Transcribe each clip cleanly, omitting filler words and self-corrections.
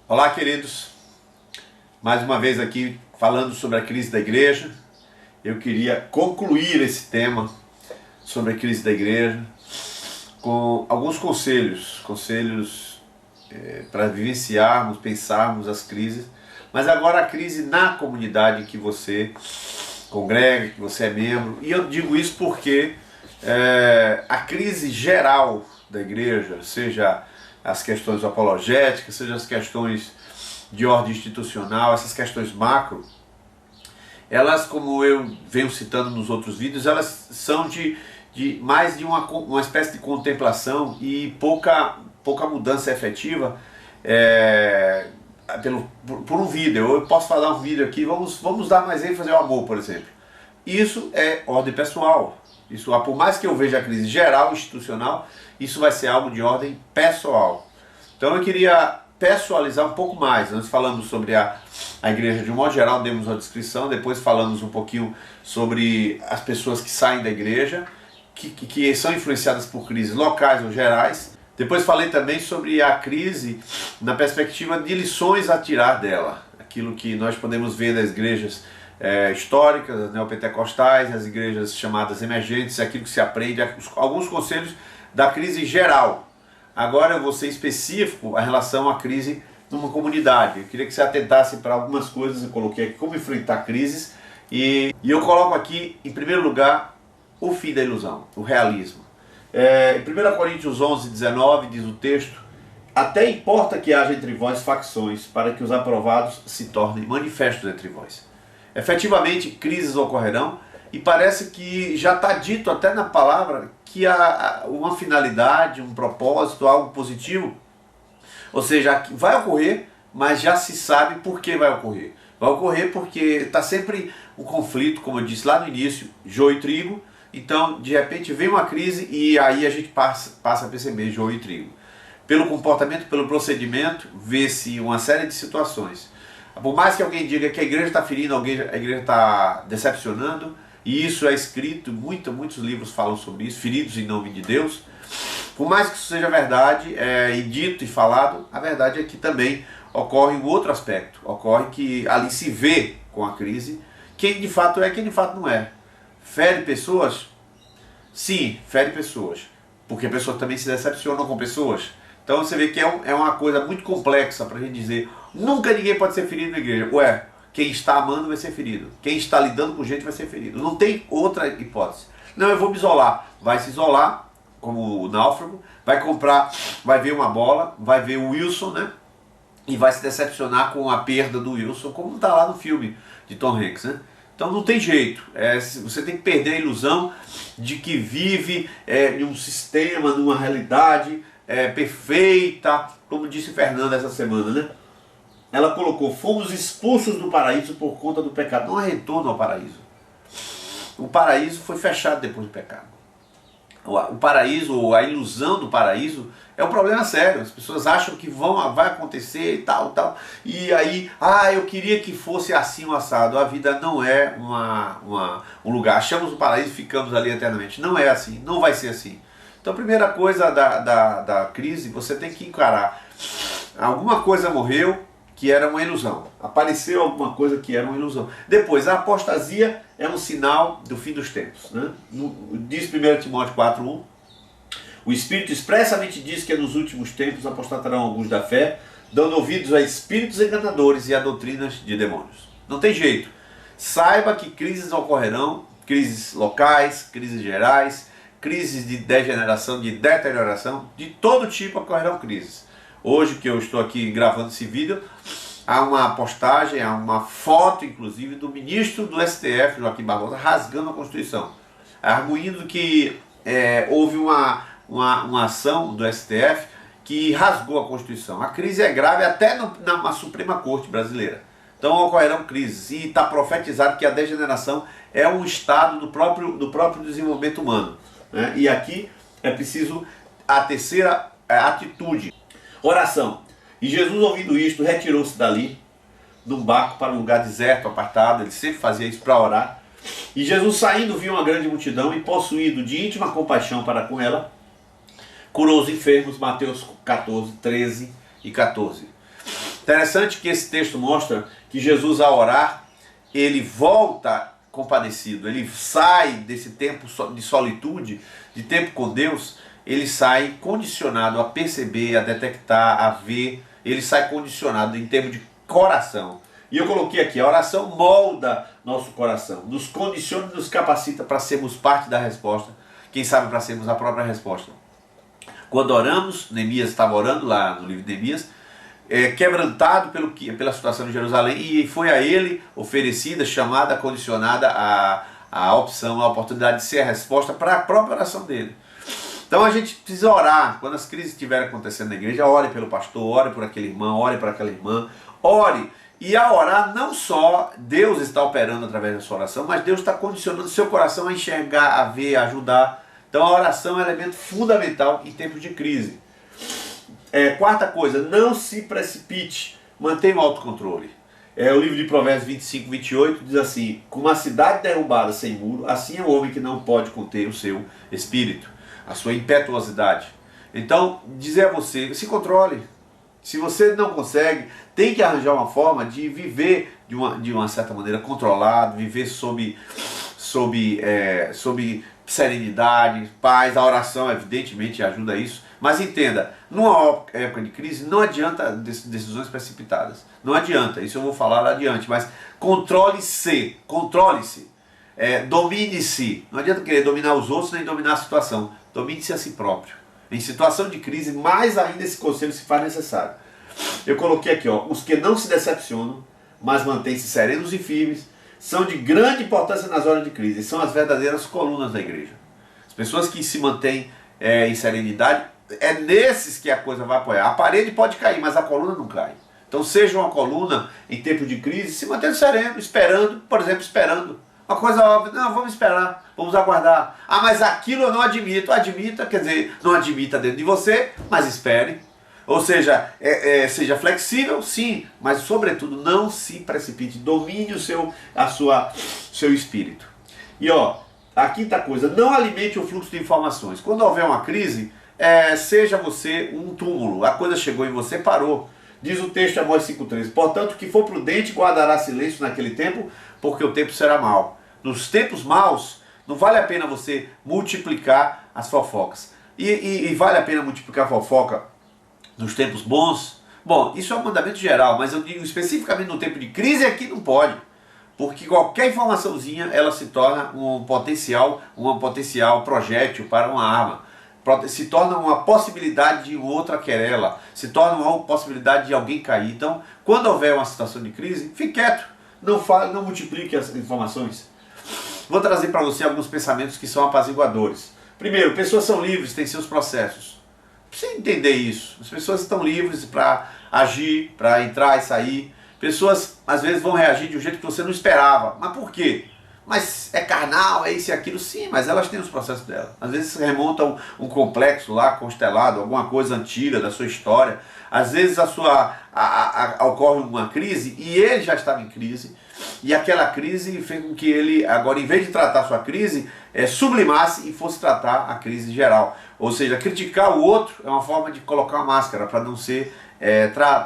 Olá, queridos. Mais uma vez aqui falando sobre a crise da igreja. Eu queria concluir esse tema sobre a crise da igreja com alguns conselhos para vivenciarmos, pensarmos as crises, mas agora a crise na comunidade que você congrega, que você é membro. E eu digo isso porque a crise geral da igreja, seja as questões apologéticas, seja as questões de ordem institucional, essas questões macro, elas, como eu venho citando nos outros vídeos, elas são mais de uma espécie de contemplação e pouca mudança efetiva por um vídeo. Eu posso falar um vídeo aqui, vamos dar mais ênfase ao amor, por exemplo. Isso é ordem pessoal. Isso, por mais que eu veja a crise geral, institucional, isso vai ser algo de ordem pessoal. Então eu queria pessoalizar um pouco mais. Nós falamos sobre a igreja de um modo geral, demos uma descrição, depois falamos um pouquinho sobre as pessoas que saem da igreja, que são influenciadas por crises locais ou gerais. Depois falei também sobre a crise na perspectiva de lições a tirar dela. Aquilo que nós podemos ver das igrejas históricas, as neopentecostais, as igrejas chamadas emergentes, aquilo que se aprende, alguns conselhos da crise geral. Agora eu vou ser específico em relação à crise numa comunidade. Eu queria que você atentasse para algumas coisas. Eu coloquei aqui como enfrentar crises e eu coloco aqui em primeiro lugar o fim da ilusão, o realismo. Em 1 Coríntios 11, 19 diz o texto: até importa que haja entre vós facções, para que os aprovados se tornem manifestos entre vós. Efetivamente, crises ocorrerão, e parece que já está dito até na palavra que há uma finalidade, um propósito, algo positivo. Ou seja, vai ocorrer, mas já se sabe por que vai ocorrer. Vai ocorrer porque está sempre o conflito, como eu disse lá no início, joio e trigo. Então, de repente, vem uma crise e aí a gente passa a perceber joio e trigo. Pelo comportamento, pelo procedimento, vê-se uma série de situações. Por mais que alguém diga que a igreja está ferindo, a igreja está decepcionando, e isso é escrito, muitos livros falam sobre isso, feridos em nome de Deus. Por mais que isso seja verdade, e dito e falado, a verdade é que também ocorre um outro aspecto. Ocorre que ali se vê com a crise quem de fato é, quem de fato não é. Fere pessoas? Sim, fere pessoas. Porque pessoas também se decepcionam com pessoas. Então você vê que é uma coisa muito complexa para a gente dizer, nunca ninguém pode ser ferido na igreja. Ué, quem está amando vai ser ferido. Quem está lidando com gente vai ser ferido. Não tem outra hipótese. Não, eu vou me isolar. Vai se isolar, como o náufrago, vai comprar, vai ver uma bola, vai ver o Wilson, né? E vai se decepcionar com a perda do Wilson, como está lá no filme de Tom Hanks, né? Então não tem jeito, você tem que perder a ilusão de que vive em um sistema, numa realidade perfeita, como disse Fernanda essa semana, né? Ela colocou, fomos expulsos do paraíso por conta do pecado. Não há retorno ao paraíso. O paraíso foi fechado depois do pecado. O paraíso, ou a ilusão do paraíso, é um problema sério. As pessoas acham que vai acontecer e tal. E aí, eu queria que fosse assim o assado. A vida não é um lugar. Achamos o paraíso e ficamos ali eternamente. Não é assim, não vai ser assim. Então a primeira coisa da crise, você tem que encarar. Alguma coisa morreu que era uma ilusão. Apareceu alguma coisa que era uma ilusão. Depois, a apostasia é um sinal do fim dos tempos, né? Diz 1 Timóteo 4:1, o Espírito expressamente diz que nos últimos tempos apostatarão alguns da fé, dando ouvidos a espíritos enganadores e a doutrinas de demônios. Não tem jeito. Saiba que crises ocorrerão, crises locais, crises gerais, crises de degeneração, de deterioração, de todo tipo ocorrerão crises. Hoje que eu estou aqui gravando esse vídeo, há uma postagem, há uma foto inclusive do ministro do STF, Joaquim Barbosa, rasgando a Constituição, arguindo que houve uma ação do STF que rasgou a Constituição. A crise é grave até na Suprema Corte brasileira. Então ocorrerão crises e está profetizado que a degeneração é um estado do próprio desenvolvimento humano, né? E aqui é preciso a terceira atitude. Oração. E Jesus, ouvindo isto, retirou-se dali, num barco, para um lugar deserto, apartado. Ele sempre fazia isso para orar. E Jesus, saindo, viu uma grande multidão e, possuído de íntima compaixão para com ela, curou os enfermos. Mateus 14, 13 e 14. Interessante que esse texto mostra que Jesus, ao orar, ele volta compadecido, ele sai desse tempo de solitude, de tempo com Deus, ele sai condicionado a perceber, a detectar, a ver, ele sai condicionado em termos de coração. E eu coloquei aqui, a oração molda nosso coração, nos condiciona e nos capacita para sermos parte da resposta, quem sabe para sermos a própria resposta. Quando oramos, Neemias estava orando lá no livro de Neemias, quebrantado pela situação de Jerusalém, e foi a ele oferecida, chamada, condicionada a opção, a oportunidade de ser a resposta para a própria oração dele. Então a gente precisa orar. Quando as crises estiverem acontecendo na igreja, ore pelo pastor, ore por aquele irmão, ore por aquela irmã, ore. E ao orar, não só Deus está operando através da sua oração, mas Deus está condicionando o seu coração a enxergar, a ver, a ajudar. Então a oração é um elemento fundamental em tempos de crise. Quarta coisa, não se precipite, mantenha o autocontrole. O livro de Provérbios 25, 28 diz assim: como uma cidade derrubada sem muro, assim é o homem que não pode conter o seu espírito, a sua impetuosidade. Então, dizer a você, se controle. Se você não consegue, tem que arranjar uma forma de viver de uma certa maneira controlado, viver sob serenidade, paz. A oração evidentemente ajuda isso, mas entenda, numa época de crise não adianta decisões precipitadas, não adianta, isso eu vou falar lá adiante, mas controle-se, domine-se. Não adianta querer dominar os outros nem dominar a situação, domine-se a si próprio. Em situação de crise, mais ainda esse conselho se faz necessário. Eu coloquei aqui, os que não se decepcionam, mas mantêm-se serenos e firmes, são de grande importância nas horas de crise, são as verdadeiras colunas da igreja. As pessoas que se mantêm em serenidade, é nesses que a coisa vai apoiar. A parede pode cair, mas a coluna não cai. Então seja uma coluna em tempo de crise, se mantendo sereno, esperando, por exemplo, esperando. Uma coisa óbvia, não, vamos esperar, vamos aguardar. Ah, mas aquilo eu não admito. Admita, quer dizer, não admita dentro de você, mas espere. Ou seja, seja flexível, sim, mas sobretudo não se precipite, domine o seu espírito. E a quinta coisa, não alimente o fluxo de informações. Quando houver uma crise, seja você um túmulo, a coisa chegou em você, parou. Diz o texto de Amós 5,13, portanto, que for prudente guardará silêncio naquele tempo, porque o tempo será mau. Nos tempos maus, não vale a pena você multiplicar as fofocas. E vale a pena multiplicar a fofoca nos tempos bons? Bom, isso é um mandamento geral, mas eu digo especificamente no tempo de crise aqui não pode. Porque qualquer informaçãozinha, ela se torna um potencial projétil para uma arma. Se torna uma possibilidade de outra querela, se torna uma possibilidade de alguém cair. Então, quando houver uma situação de crise, fique quieto, não fale, não multiplique as informações. Vou trazer para você alguns pensamentos que são apaziguadores. Primeiro, pessoas são livres, têm seus processos. Precisa entender isso. As pessoas estão livres para agir, para entrar e sair. Pessoas, às vezes, vão reagir de um jeito que você não esperava. Mas por quê? Mas é carnal, é isso e aquilo. Sim, mas elas têm os processos delas. Às vezes remontam um complexo lá, constelado, alguma coisa antiga da sua história. Às vezes ocorre uma crise e ele já estava em crise. E aquela crise fez com que ele, agora, em vez de tratar a sua crise, sublimasse e fosse tratar a crise geral. Ou seja, criticar o outro é uma forma de colocar uma máscara para não ser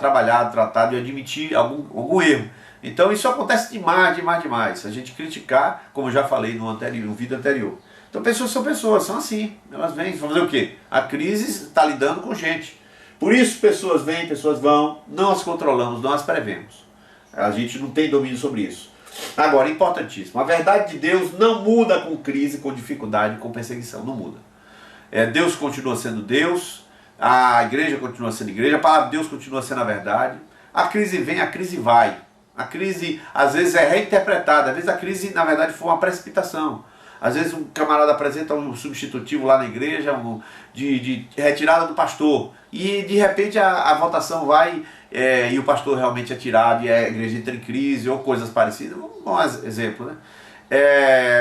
trabalhado, tratado e admitir algum erro. Então isso acontece demais. A gente criticar, como eu já falei no vídeo anterior. Então pessoas são pessoas, são assim. Elas vêm, vão fazer o quê? A crise está lidando com gente. Por isso pessoas vêm, pessoas vão, não as controlamos, não as prevemos. A gente não tem domínio sobre isso. Agora, importantíssimo, a verdade de Deus não muda com crise, com dificuldade, com perseguição, não muda. Deus continua sendo Deus, a igreja continua sendo igreja, a palavra de Deus continua sendo a verdade. A crise vem, a crise vai. A crise às vezes é reinterpretada, às vezes a crise na verdade foi uma precipitação. Às vezes um camarada apresenta um substitutivo lá na igreja, de retirada do pastor, e de repente a votação vai e o pastor realmente é tirado e a igreja entra em crise ou coisas parecidas. Um bom exemplo, né?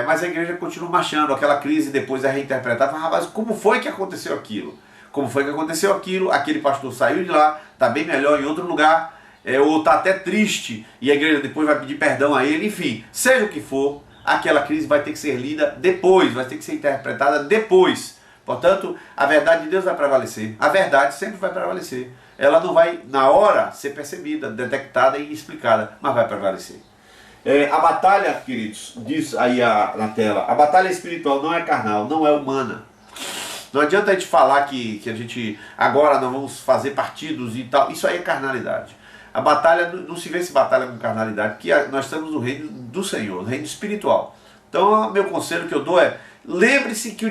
Mas a igreja continua marchando, aquela crise depois é reinterpretada. Mas como foi que aconteceu aquilo? Como foi que aconteceu aquilo? Aquele pastor saiu de lá, está bem melhor em outro lugar, ou está até triste e a igreja depois vai pedir perdão a ele. Enfim, seja o que for, aquela crise vai ter que ser lida depois, vai ter que ser interpretada depois. Portanto, a verdade de Deus vai prevalecer. A verdade sempre vai prevalecer. ela não vai, na hora, ser percebida, detectada e explicada, mas vai prevalecer. A batalha, queridos, diz aí na tela, a batalha espiritual não é carnal, não é humana. Não adianta a gente falar que a gente agora não vamos fazer partidos e tal, isso aí é carnalidade. A batalha, não se vê se batalha com carnalidade, porque nós estamos no reino do Senhor, no reino espiritual. Então, meu conselho que eu dou é, lembre-se que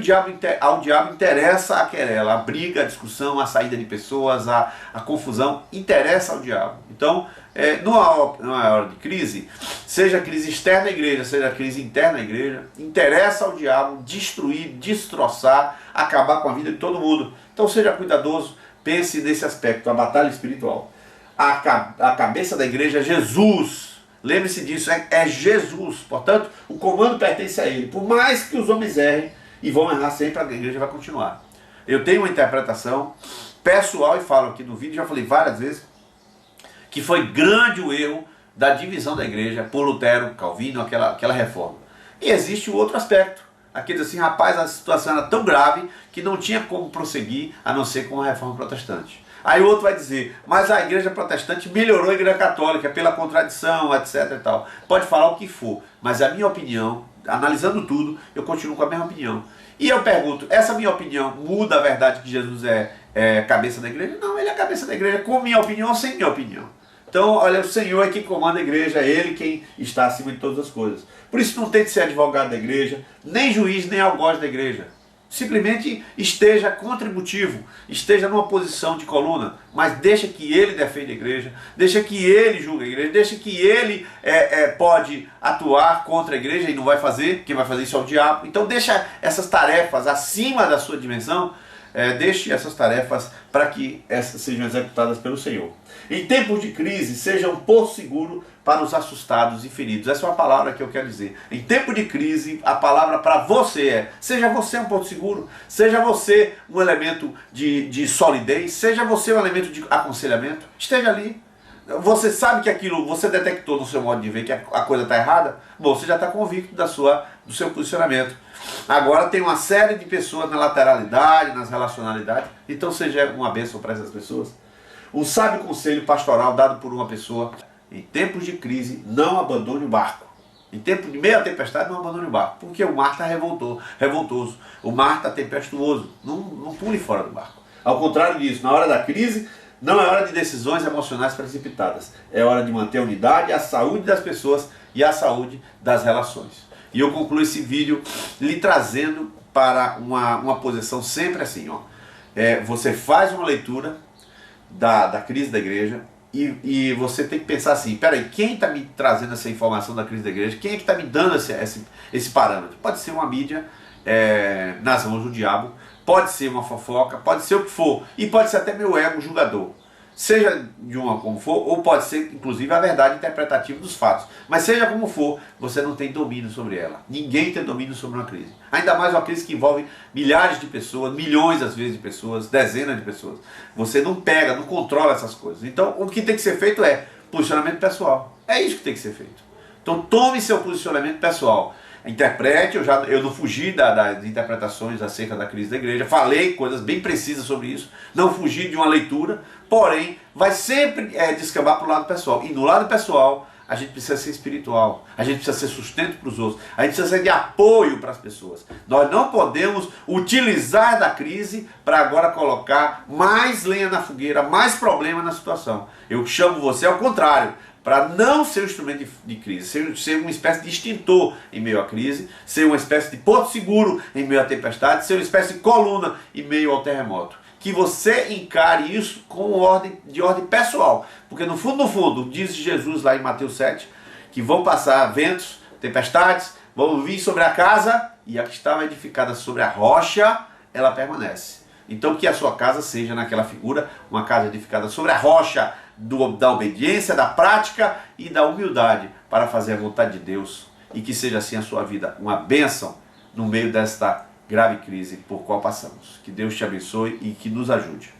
ao diabo interessa a querela, a briga, a discussão, a saída de pessoas, a confusão, interessa ao diabo. Então, não é hora de crise, seja crise externa à igreja, seja crise interna à igreja, interessa ao diabo destruir, destroçar, acabar com a vida de todo mundo. Então seja cuidadoso, pense nesse aspecto, a batalha espiritual. A cabeça da igreja é Jesus. Lembre-se disso, é Jesus. Portanto, o comando pertence a Ele. Por mais que os homens errem, e vão errar sempre, a igreja vai continuar. Eu tenho uma interpretação pessoal, e falo aqui no vídeo, já falei várias vezes, que foi grande o erro da divisão da igreja por Lutero, Calvino, aquela reforma. E existe o outro aspecto. Aqueles assim, rapaz, a situação era tão grave que não tinha como prosseguir a não ser com a reforma protestante. Aí o outro vai dizer, mas a igreja protestante melhorou a igreja católica pela contradição, etc. e tal. Pode falar o que for, mas a minha opinião, analisando tudo, eu continuo com a mesma opinião. E eu pergunto, essa minha opinião muda a verdade que Jesus é cabeça da igreja? Não, ele é cabeça da igreja com minha opinião ou sem minha opinião. Então, olha, o Senhor é quem comanda a igreja, é Ele quem está acima de todas as coisas. Por isso não tente ser advogado da igreja, nem juiz, nem algoz da igreja. Simplesmente esteja contributivo, esteja numa posição de coluna, mas deixa que ele defenda a igreja, deixa que ele julgue a igreja, deixa que ele pode atuar contra a igreja e não vai fazer, quem vai fazer isso é o diabo. Então deixa essas tarefas acima da sua dimensão, deixe essas tarefas para que essas sejam executadas pelo Senhor. Em tempos de crise, seja um porto seguro para os assustados e feridos. Essa é uma palavra que eu quero dizer. Em tempo de crise, a palavra para você seja você um porto seguro, seja você um elemento de solidez, seja você um elemento de aconselhamento, esteja ali. Você sabe que aquilo, você detectou no seu modo de ver que a coisa está errada, bom, você já está convicto do seu posicionamento. Agora tem uma série de pessoas na lateralidade, nas relacionalidades, então seja uma bênção para essas pessoas. Um sábio conselho pastoral dado por uma pessoa: em tempos de crise, não abandone o barco. Em tempo de meia tempestade, não abandone o barco, porque o mar está revoltoso, o mar está tempestuoso, não pule fora do barco. Ao contrário disso, na hora da crise, não é hora de decisões emocionais precipitadas, é hora de manter a unidade, a saúde das pessoas e a saúde das relações. E eu concluo esse vídeo lhe trazendo para uma posição sempre assim, ó. Você faz uma leitura da crise da igreja e você tem que pensar assim, peraí, quem está me trazendo essa informação da crise da igreja? Quem é que está me dando esse parâmetro? Pode ser uma mídia nas mãos do diabo, pode ser uma fofoca, pode ser o que for, e pode ser até meu ego julgador. Seja de uma como for, ou pode ser inclusive a verdade interpretativa dos fatos. Mas seja como for, você não tem domínio sobre ela. Ninguém tem domínio sobre uma crise. Ainda mais uma crise que envolve milhares de pessoas, milhões às vezes de pessoas, dezenas de pessoas. Você não pega, não controla essas coisas. Então o que tem que ser feito é posicionamento pessoal. É isso que tem que ser feito. Então tome seu posicionamento pessoal. Interprete, eu não fugi das interpretações acerca da crise da igreja, falei coisas bem precisas sobre isso, não fugi de uma leitura, porém, vai sempre descambar para o lado pessoal. E no lado pessoal, a gente precisa ser espiritual, a gente precisa ser sustento para os outros, a gente precisa ser de apoio para as pessoas. Nós não podemos utilizar da crise para agora colocar mais lenha na fogueira, mais problema na situação. Eu chamo você ao contrário, para não ser um instrumento de crise, ser uma espécie de extintor em meio à crise, ser uma espécie de porto seguro em meio à tempestade, ser uma espécie de coluna em meio ao terremoto. Que você encare isso de ordem pessoal, porque no fundo, diz Jesus lá em Mateus 7, que vão passar ventos, tempestades, vão vir sobre a casa, e a que estava edificada sobre a rocha, ela permanece. Então que a sua casa seja naquela figura, uma casa edificada sobre a rocha, da obediência, da prática e da humildade para fazer a vontade de Deus, e que seja assim a sua vida uma bênção no meio desta grave crise por qual passamos. Que Deus te abençoe e que nos ajude.